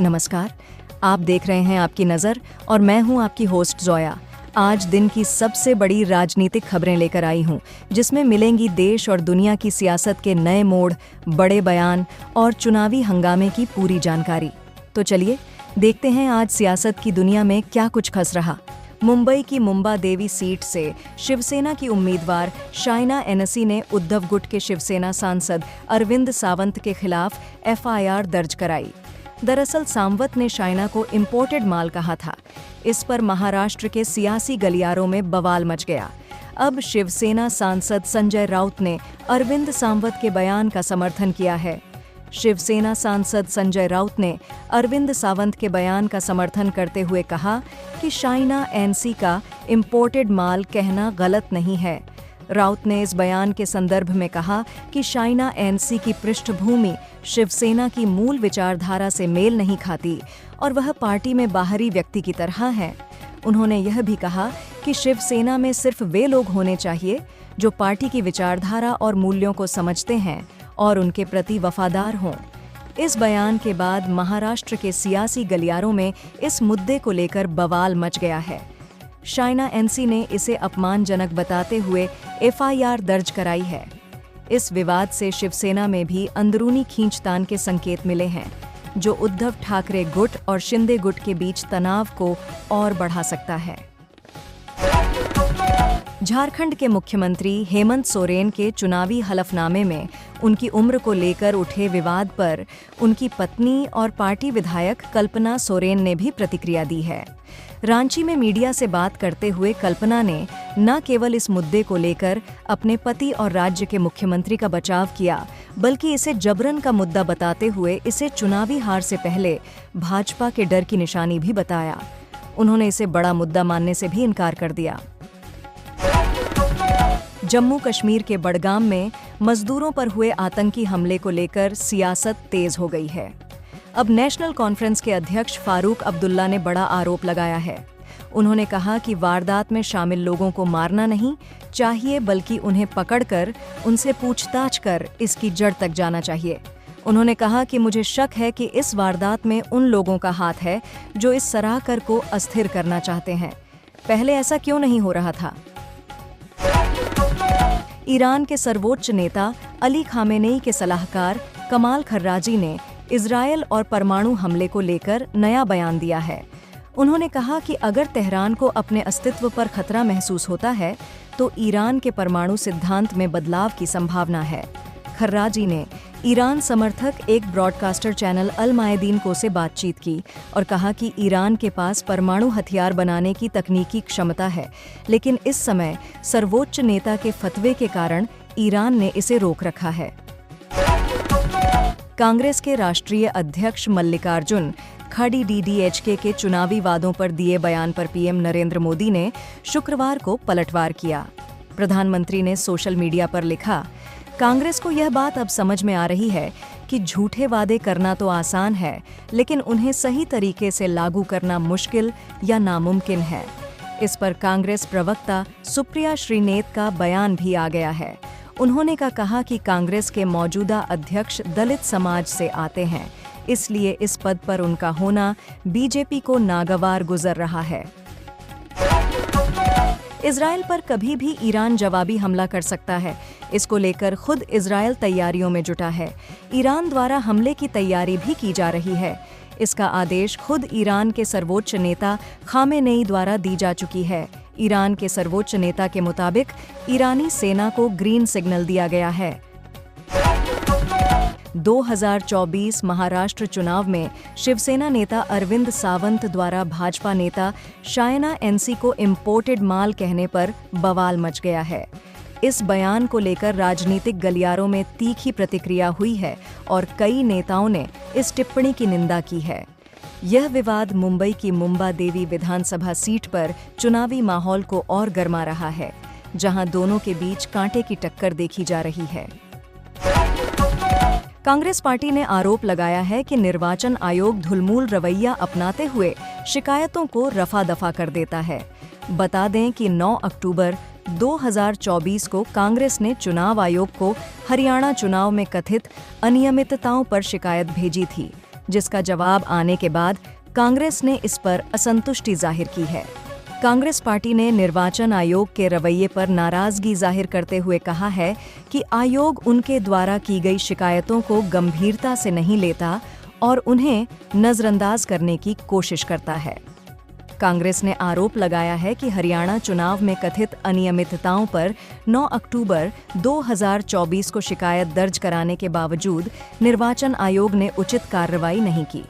नमस्कार, आप देख रहे हैं आपकी नज़र और मैं हूं आपकी होस्ट जोया। आज दिन की सबसे बड़ी राजनीतिक खबरें लेकर आई हूं, जिसमें मिलेंगी देश और दुनिया की सियासत के नए मोड़, बड़े बयान और चुनावी हंगामे की पूरी जानकारी। तो चलिए देखते हैं आज सियासत की दुनिया में क्या कुछ खस रहा। मुंबई की मुंबा देवी सीट से शिवसेना की उम्मीदवार शाइना एनसी ने उद्धव गुट के शिवसेना सांसद अरविंद सावंत के खिलाफ एफआईआर दर्ज कराई। दरअसल सावंत ने शाइना को इंपोर्टेड माल कहा था। इस पर महाराष्ट्र के सियासी गलियारों में बवाल मच गया। अब शिवसेना सांसद संजय राउत ने अरविंद सावंत के बयान का समर्थन किया है। शिवसेना सांसद संजय राउत ने अरविंद सावंत के बयान का समर्थन करते हुए कहा कि शाइना एनसी का इंपोर्टेड माल कहना गलत नहीं है। राउत ने इस बयान के संदर्भ में कहा कि शाइना एनसी की पृष्ठभूमि शिवसेना की मूल विचारधारा से मेल नहीं खाती और वह पार्टी में बाहरी व्यक्ति की तरह है। उन्होंने यह भी कहा कि शिवसेना में सिर्फ वे लोग होने चाहिए जो पार्टी की विचारधारा और मूल्यों को समझते हैं और उनके प्रति वफादार हों। इस बयान के बाद महाराष्ट्र के सियासी गलियारों में इस मुद्दे को लेकर बवाल मच गया है। शाइना एनसी ने इसे अपमानजनक बताते हुए एफआईआर दर्ज कराई है। इस विवाद से शिवसेना में भी अंदरूनी खींचतान के संकेत मिले हैं, जो उद्धव ठाकरे गुट और शिंदे गुट के बीच तनाव को और बढ़ा सकता है। झारखंड के मुख्यमंत्री हेमंत सोरेन के चुनावी हलफनामे में उनकी उम्र को लेकर उठे विवाद पर उनकी पत्नी और पार्टी विधायक कल्पना सोरेन ने भी प्रतिक्रिया दी है। रांची में मीडिया से बात करते हुए कल्पना ने न केवल इस मुद्दे को लेकर अपने पति और राज्य के मुख्यमंत्री का बचाव किया, बल्कि इसे जबरन का मुद्दा बताते हुए इसे चुनावी हार से पहले भाजपा के डर की निशानी भी बताया। उन्होंने इसे बड़ा मुद्दा मानने से भी इनकार कर दिया। जम्मू कश्मीर के बडगाम में मजदूरों पर हुए आतंकी हमले को लेकर सियासत तेज हो गई है। अब नेशनल कॉन्फ्रेंस के अध्यक्ष फारूक अब्दुल्ला ने बड़ा आरोप लगाया है। उन्होंने कहा कि वारदात में शामिल लोगों को मारना नहीं चाहिए, बल्कि उन्हें पकड़कर उनसे पूछताछ कर इसकी जड़ तक जाना चाहिए। उन्होंने कहा कि मुझे शक है कि इस वारदात में उन लोगों का हाथ है जो इस सराहकर को अस्थिर करना चाहते हैं। पहले ऐसा क्यों नहीं हो रहा था? ईरान के सर्वोच्च नेता अली खामेनेई के सलाहकार कमाल खर्राजी ने इजरायल और परमाणु हमले को लेकर नया बयान दिया है। उन्होंने कहा कि अगर तेहरान को अपने अस्तित्व पर खतरा महसूस होता है तो ईरान के परमाणु सिद्धांत में बदलाव की संभावना है। खर्राजी ने ईरान समर्थक एक ब्रॉडकास्टर चैनल अल मायदीन को से बातचीत की और कहा कि ईरान के पास परमाणु हथियार बनाने की तकनीकी क्षमता है, लेकिन इस समय सर्वोच्च नेता के फतवे के कारण ईरान ने इसे रोक रखा है। कांग्रेस के राष्ट्रीय अध्यक्ष मल्लिकार्जुन खड़गे के चुनावी वादों पर दिए बयान पर पीएम नरेंद्र मोदी ने शुक्रवार को पलटवार किया। प्रधानमंत्री ने सोशल मीडिया पर लिखा, कांग्रेस को यह बात अब समझ में आ रही है कि झूठे वादे करना तो आसान है, लेकिन उन्हें सही तरीके से लागू करना मुश्किल या नामुमकिन है। इस पर कांग्रेस प्रवक्ता सुप्रिया श्रीनेत का बयान भी आ गया है। उन्होंने कहा कि कांग्रेस के मौजूदा अध्यक्ष दलित समाज से आते हैं, इसलिए इस पद पर उनका होना बीजेपी को नागवार गुजर रहा है। इजरायल पर कभी भी ईरान जवाबी हमला कर सकता है। इसको लेकर खुद इजरायल तैयारियों में जुटा है। ईरान द्वारा हमले की तैयारी भी की जा रही है। इसका आदेश खुद ईरान के सर्वोच्च नेता खामेनेई द्वारा दी जा चुकी है। ईरान के सर्वोच्च नेता के मुताबिक ईरानी सेना को ग्रीन सिग्नल दिया गया है। 2024 महाराष्ट्र चुनाव में शिवसेना नेता अरविंद सावंत द्वारा भाजपा नेता शाइना एनसी को इंपोर्टेड माल कहने पर बवाल मच गया है। इस बयान को लेकर राजनीतिक गलियारों में तीखी प्रतिक्रिया हुई है और कई नेताओं ने इस टिप्पणी की निंदा की है। यह विवाद मुंबई की मुंबा देवी विधानसभा सीट पर चुनावी माहौल को और गर्मा रहा है, जहां दोनों के बीच कांटे की टक्कर देखी जा रही है। कांग्रेस पार्टी ने आरोप लगाया है कि निर्वाचन आयोग धुलमूल रवैया अपनाते हुए शिकायतों को रफा दफा कर देता है। बता दें कि 9 अक्टूबर 2024 को कांग्रेस ने चुनाव आयोग को हरियाणा चुनाव में कथित अनियमितताओं पर शिकायत भेजी थी, जिसका जवाब आने के बाद कांग्रेस ने इस पर असंतुष्टि जाहिर की है। कांग्रेस पार्टी ने निर्वाचन आयोग के रवैये पर नाराजगी जाहिर करते हुए कहा है कि आयोग उनके द्वारा की गई शिकायतों को गंभीरता से नहीं लेता और उन्हें नजरअंदाज करने की कोशिश करता है। कांग्रेस ने आरोप लगाया है कि हरियाणा चुनाव में कथित अनियमितताओं पर 9 अक्टूबर 2024 को शिकायत दर्ज कराने के बावजूद निर्वाचन आयोग ने उचित कार्रवाई नहीं की।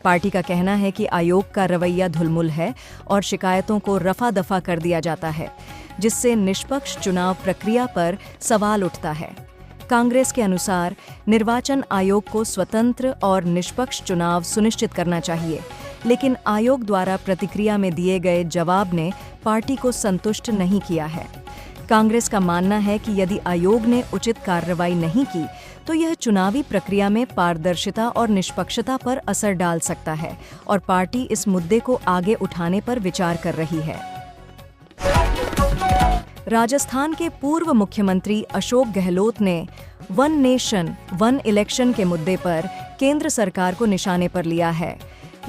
पार्टी का कहना है कि आयोग का रवैया धुलमुल है और शिकायतों को रफा दफा कर दिया जाता है, जिससे निष्पक्ष चुनाव प्रक्रिया पर सवाल उठता है। कांग्रेस के अनुसार निर्वाचन आयोग को स्वतंत्र और निष्पक्ष चुनाव सुनिश्चित करना चाहिए, लेकिन आयोग द्वारा प्रतिक्रिया में दिए गए जवाब ने पार्टी को संतुष्ट नहीं किया है। कांग्रेस का मानना है कि यदि आयोग ने उचित कार्रवाई नहीं की तो यह चुनावी प्रक्रिया में पारदर्शिता और निष्पक्षता पर असर डाल सकता है और पार्टी इस मुद्दे को आगे उठाने पर विचार कर रही है। राजस्थान के पूर्व मुख्यमंत्री अशोक गहलोत ने वन नेशन वन इलेक्शन के मुद्दे पर केंद्र सरकार को निशाने पर लिया है।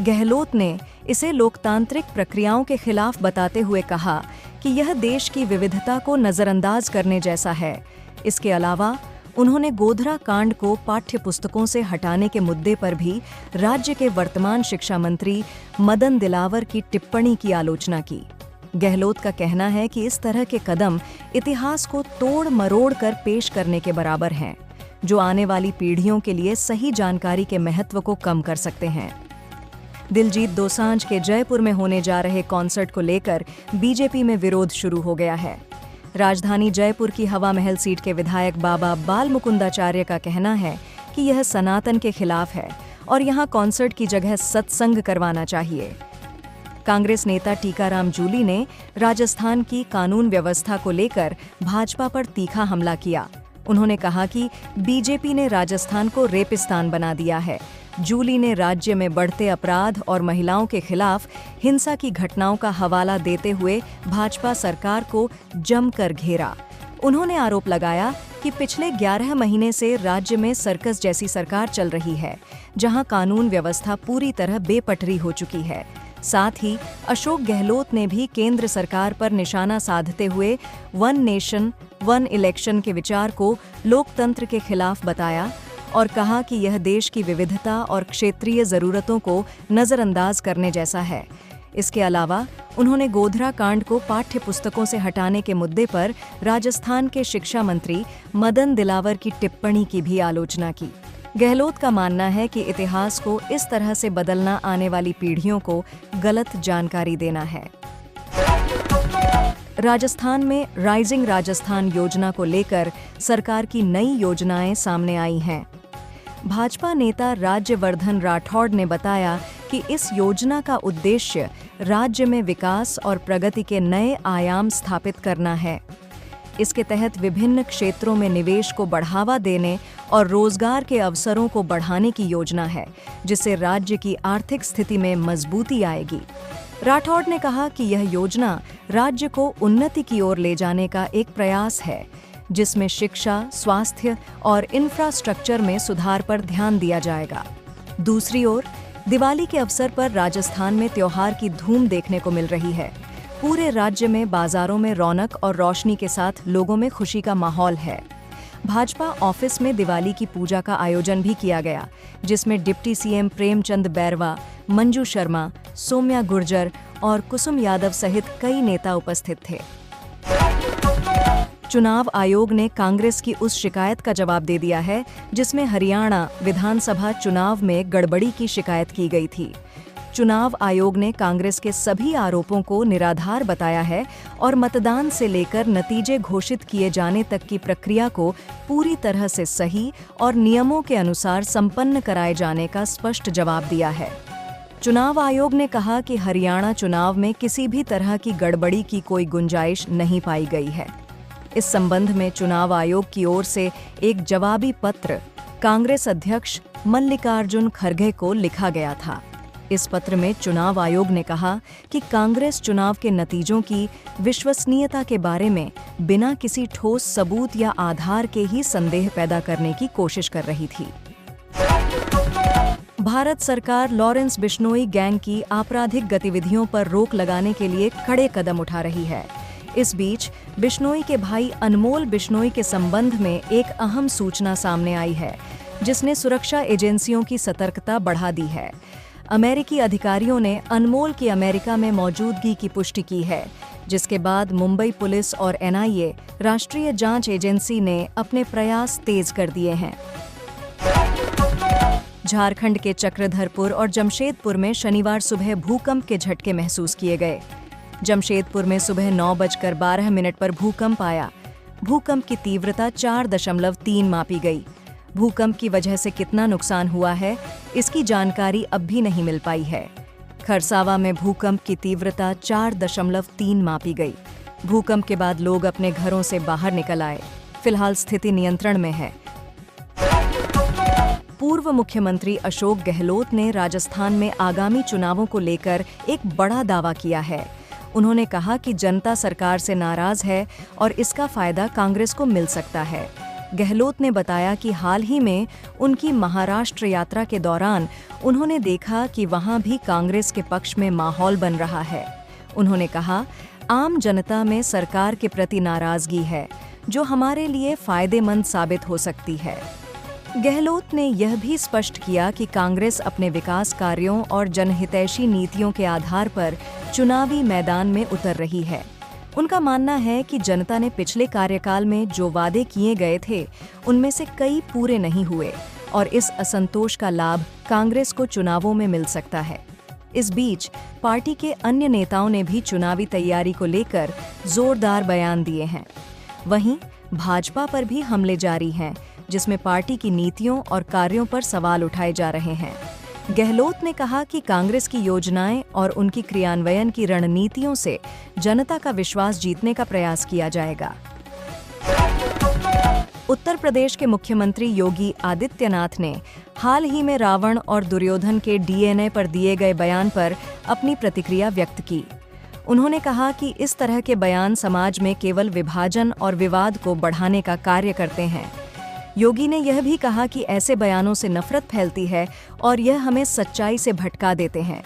गहलोत ने इसे लोकतांत्रिक प्रक्रियाओं के खिलाफ बताते हुए कहा कि यह देश की विविधता को नजरअंदाज करने जैसा है। इसके अलावा उन्होंने गोधरा कांड को पाठ्य पुस्तकों से हटाने के मुद्दे पर भी राज्य के वर्तमान शिक्षा मंत्री मदन दिलावर की टिप्पणी की आलोचना की। गहलोत का कहना है कि इस तरह के कदम इतिहास को तोड़ मरोड़ कर पेश करने के बराबर हैं, जो आने वाली पीढ़ियों के लिए सही जानकारी के महत्व को कम कर सकते हैं। दिलजीत दोसांझ के जयपुर में होने जा रहे कॉन्सर्ट को लेकर बीजेपी में विरोध शुरू हो गया है। राजधानी जयपुर की हवा महल सीट के विधायक बाबा बाल मुकुंदाचार्य का कहना है कि यह सनातन के खिलाफ है और यहां कॉन्सर्ट की जगह सत्संग करवाना चाहिए। कांग्रेस नेता टीकाराम जूली ने राजस्थान की कानून व्यवस्था को लेकर भाजपा पर तीखा हमला किया। उन्होंने कहा कि बीजेपी ने राजस्थान को रेपिस्तान बना दिया है। जूली ने राज्य में बढ़ते अपराध और महिलाओं के खिलाफ हिंसा की घटनाओं का हवाला देते हुए भाजपा सरकार को जमकर घेरा। उन्होंने आरोप लगाया कि पिछले 11 महीने से राज्य में सर्कस जैसी सरकार चल रही है, जहां कानून व्यवस्था पूरी तरह बेपटरी हो चुकी है। साथ ही अशोक गहलोत ने भी केंद्र सरकार पर निशाना साधते हुए वन नेशन वन इलेक्शन के विचार को लोकतंत्र के खिलाफ बताया और कहा कि यह देश की विविधता और क्षेत्रीय जरूरतों को नजरअंदाज करने जैसा है। इसके अलावा उन्होंने गोधरा कांड को पाठ्य पुस्तकों से हटाने के मुद्दे पर राजस्थान के शिक्षा मंत्री मदन दिलावर की टिप्पणी की भी आलोचना की। गहलोत का मानना है कि इतिहास को इस तरह से बदलना आने वाली पीढ़ियों को गलत जानकारी देना है। राजस्थान में राइजिंग राजस्थान योजना को लेकर सरकार की नई योजनाएं सामने आई हैं। भाजपा नेता राज्यवर्धन राठौड़ ने बताया कि इस योजना का उद्देश्य राज्य में विकास और प्रगति के नए आयाम स्थापित करना है। इसके तहत विभिन्न क्षेत्रों में निवेश को बढ़ावा देने और रोजगार के अवसरों को बढ़ाने की योजना है, जिससे राज्य की आर्थिक स्थिति में मजबूती आएगी। राठौड़ ने कहा कि यह योजना राज्य को उन्नति की ओर ले जाने का एक प्रयास है, जिसमें शिक्षा, स्वास्थ्य और इंफ्रास्ट्रक्चर में सुधार पर ध्यान दिया जाएगा। दूसरी ओर दिवाली के अवसर पर राजस्थान में त्योहार की धूम देखने को मिल रही है। पूरे राज्य में बाजारों में रौनक और रोशनी के साथ लोगों में खुशी का माहौल है। भाजपा ऑफिस में दिवाली की पूजा का आयोजन भी किया गया, जिसमें डिप्टी सीएम प्रेमचंद बैरवा, मंजू शर्मा, सौम्या गुर्जर और कुसुम यादव सहित कई नेता उपस्थित थे। चुनाव आयोग ने कांग्रेस की उस शिकायत का जवाब दे दिया है, जिसमें हरियाणा विधानसभा चुनाव में गड़बड़ी की शिकायत की गई थी। चुनाव आयोग ने कांग्रेस के सभी आरोपों को निराधार बताया है और मतदान से लेकर नतीजे घोषित किए जाने तक की प्रक्रिया को पूरी तरह से सही और नियमों के अनुसार संपन्न कराए जाने का स्पष्ट जवाब दिया है। चुनाव आयोग ने कहा कि हरियाणा चुनाव में किसी भी तरह की गड़बड़ी की कोई गुंजाइश नहीं पाई गई है। इस संबंध में चुनाव आयोग की ओर से एक जवाबी पत्र कांग्रेस अध्यक्ष मल्लिकार्जुन खड़गे को लिखा गया था। इस पत्र में चुनाव आयोग ने कहा कि कांग्रेस चुनाव के नतीजों की विश्वसनीयता के बारे में बिना किसी ठोस सबूत या आधार के ही संदेह पैदा करने की कोशिश कर रही थी। भारत सरकार लॉरेंस बिश्नोई गैंग की आपराधिक गतिविधियों पर रोक लगाने के लिए कड़े कदम उठा रही है। इस बीच बिश्नोई के भाई अनमोल बिश्नोई के संबंध में एक अहम सूचना सामने आई है, जिसने सुरक्षा एजेंसियों की सतर्कता बढ़ा दी है। अमेरिकी अधिकारियों ने अनमोल की अमेरिका में मौजूदगी की पुष्टि की है, जिसके बाद मुंबई पुलिस और एनआईए राष्ट्रीय जांच एजेंसी ने अपने प्रयास तेज कर दिए हैं। झारखंड के चक्रधरपुर और जमशेदपुर में शनिवार सुबह भूकंप के झटके महसूस किए गए। जमशेदपुर में सुबह 9:12 पर भूकंप आया। भूकंप की तीव्रता 4.3 मापी गई। भूकंप की वजह से कितना नुकसान हुआ है, इसकी जानकारी अब भी नहीं मिल पाई है। खरसावा में भूकंप की तीव्रता 4.3 मापी गई। भूकंप के बाद लोग अपने घरों से बाहर निकल आए। फिलहाल स्थिति नियंत्रण में है। पूर्व मुख्यमंत्री अशोक गहलोत ने राजस्थान में आगामी चुनावों को लेकर एक बड़ा दावा किया है। उन्होंने कहा कि जनता सरकार से नाराज है और इसका फायदा कांग्रेस को मिल सकता है। गहलोत ने बताया कि हाल ही में उनकी महाराष्ट्र यात्रा के दौरान उन्होंने देखा कि वहां भी कांग्रेस के पक्ष में माहौल बन रहा है। उन्होंने कहा, आम जनता में सरकार के प्रति नाराजगी है, जो हमारे लिए फायदेमंद साबित हो सकती है। गहलोत ने यह भी स्पष्ट किया कि कांग्रेस अपने विकास कार्यों और जनहितैषी नीतियों के आधार पर चुनावी मैदान में उतर रही है। उनका मानना है कि जनता ने पिछले कार्यकाल में जो वादे किए गए थे, उनमें से कई पूरे नहीं हुए और इस असंतोष का लाभ कांग्रेस को चुनावों में मिल सकता है। इस बीच पार्टी के अन्य नेताओं ने भी चुनावी तैयारी को लेकर जोरदार बयान दिए हैं। वहीं भाजपा पर भी हमले जारी हैं, जिसमें पार्टी की नीतियों और कार्यों पर सवाल उठाए जा रहे हैं। गहलोत ने कहा कि कांग्रेस की योजनाएं और उनकी क्रियान्वयन की रणनीतियों से जनता का विश्वास जीतने का प्रयास किया जाएगा। उत्तर प्रदेश के मुख्यमंत्री योगी आदित्यनाथ ने हाल ही में रावण और दुर्योधन के डीएनए पर दिए गए बयान पर अपनी प्रतिक्रिया व्यक्त की। उन्होंने कहा कि इस तरह के बयान समाज में केवल विभाजन और विवाद को बढ़ाने का कार्य करते हैं। योगी ने यह भी कहा कि ऐसे बयानों से नफरत फैलती है और यह हमें सच्चाई से भटका देते हैं।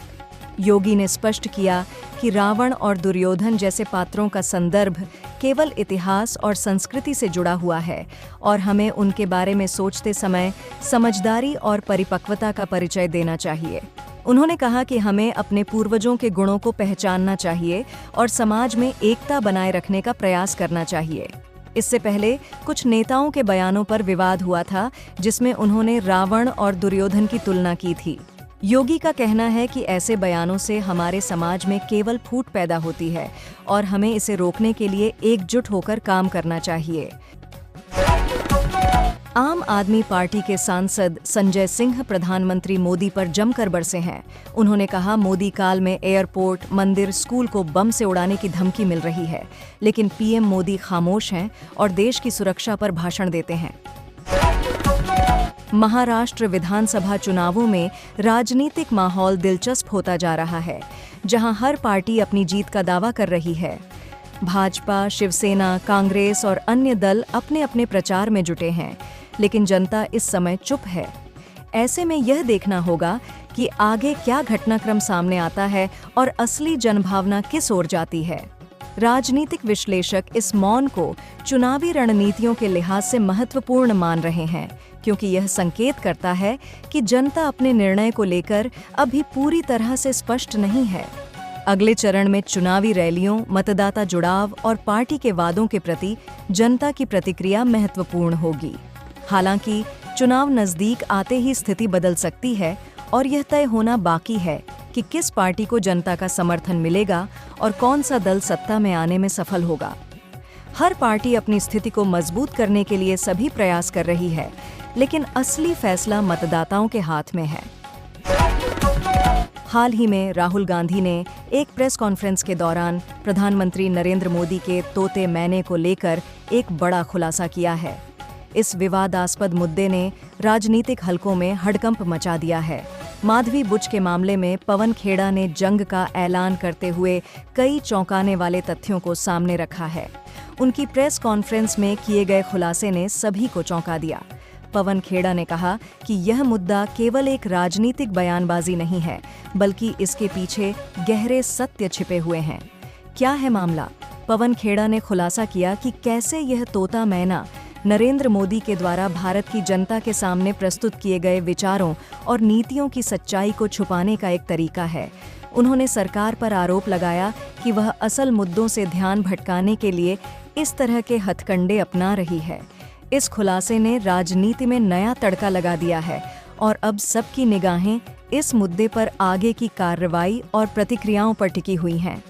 योगी ने स्पष्ट किया कि रावण और दुर्योधन जैसे पात्रों का संदर्भ केवल इतिहास और संस्कृति से जुड़ा हुआ है और हमें उनके बारे में सोचते समय समझदारी और परिपक्वता का परिचय देना चाहिए। उन्होंने कहा कि हमें अपने पूर्वजों के गुणों को पहचानना चाहिए और समाज में एकता बनाए रखने का प्रयास करना चाहिए। इससे पहले कुछ नेताओं के बयानों पर विवाद हुआ था, जिसमें उन्होंने रावण और दुर्योधन की तुलना की थी। योगी का कहना है कि ऐसे बयानों से हमारे समाज में केवल फूट पैदा होती है और हमें इसे रोकने के लिए एकजुट होकर काम करना चाहिए। आम आदमी पार्टी के सांसद संजय सिंह प्रधानमंत्री मोदी पर जमकर बरसे हैं। उन्होंने कहा, मोदी काल में एयरपोर्ट, मंदिर, स्कूल को बम से उड़ाने की धमकी मिल रही है, लेकिन पीएम मोदी खामोश हैं और देश की सुरक्षा पर भाषण देते हैं। महाराष्ट्र विधानसभा चुनावों में राजनीतिक माहौल दिलचस्प होता जा रहा है, जहां हर पार्टी अपनी जीत का दावा कर रही है। भाजपा, शिवसेना, कांग्रेस और अन्य दल अपने अपने प्रचार में जुटे हैं, लेकिन जनता इस समय चुप है। ऐसे में यह देखना होगा कि आगे क्या घटनाक्रम सामने आता है और असली जनभावना किस ओर जाती है। राजनीतिक विश्लेषक इस मौन को चुनावी रणनीतियों के लिहाज से महत्वपूर्ण मान रहे हैं, क्योंकि यह संकेत करता है कि जनता अपने निर्णय को लेकर अभी पूरी तरह से स्पष्ट नहीं है। अगले चरण में चुनावी रैलियों, मतदाता जुड़ाव और पार्टी के वादों के प्रति जनता की प्रतिक्रिया महत्वपूर्ण होगी। हालांकि चुनाव नजदीक आते ही स्थिति बदल सकती है और यह तय होना बाकी है कि किस पार्टी को जनता का समर्थन मिलेगा और कौन सा दल सत्ता में आने में सफल होगा। हर पार्टी अपनी स्थिति को मजबूत करने के लिए सभी प्रयास कर रही है, लेकिन असली फैसला मतदाताओं के हाथ में है। हाल ही में राहुल गांधी ने एक प्रेस कॉन्फ्रेंस के दौरान प्रधानमंत्री नरेंद्र मोदी के तोते मैने को लेकर एक बड़ा खुलासा किया है। इस विवादास्पद मुद्दे ने राजनीतिक हलकों में हड़कंप मचा दिया है। माधवी बुच के मामले में पवन खेड़ा ने जंग का ऐलान करते हुए कई चौंकाने वाले तथ्यों को सामने रखा है। उनकी प्रेस कॉन्फ्रेंस में किए गए खुलासे ने सभी को चौंका दिया। पवन खेड़ा ने कहा कि यह मुद्दा केवल एक राजनीतिक बयानबाजी नहीं है, बल्कि इसके पीछे गहरे सत्य छिपे हुए हैं। क्या है मामला? पवन खेड़ा ने खुलासा किया कि कैसे यह तोता मैना नरेंद्र मोदी के द्वारा भारत की जनता के सामने प्रस्तुत किए गए विचारों और नीतियों की सच्चाई को छुपाने का एक तरीका है। उन्होंने सरकार पर आरोप लगाया कि वह असल मुद्दों से ध्यान भटकाने के लिए इस तरह के हथकंडे अपना रही है। इस खुलासे ने राजनीति में नया तड़का लगा दिया है और अब सबकी निगाहें इस मुद्दे पर आगे की कार्रवाई और प्रतिक्रियाओं पर टिकी हुई हैं।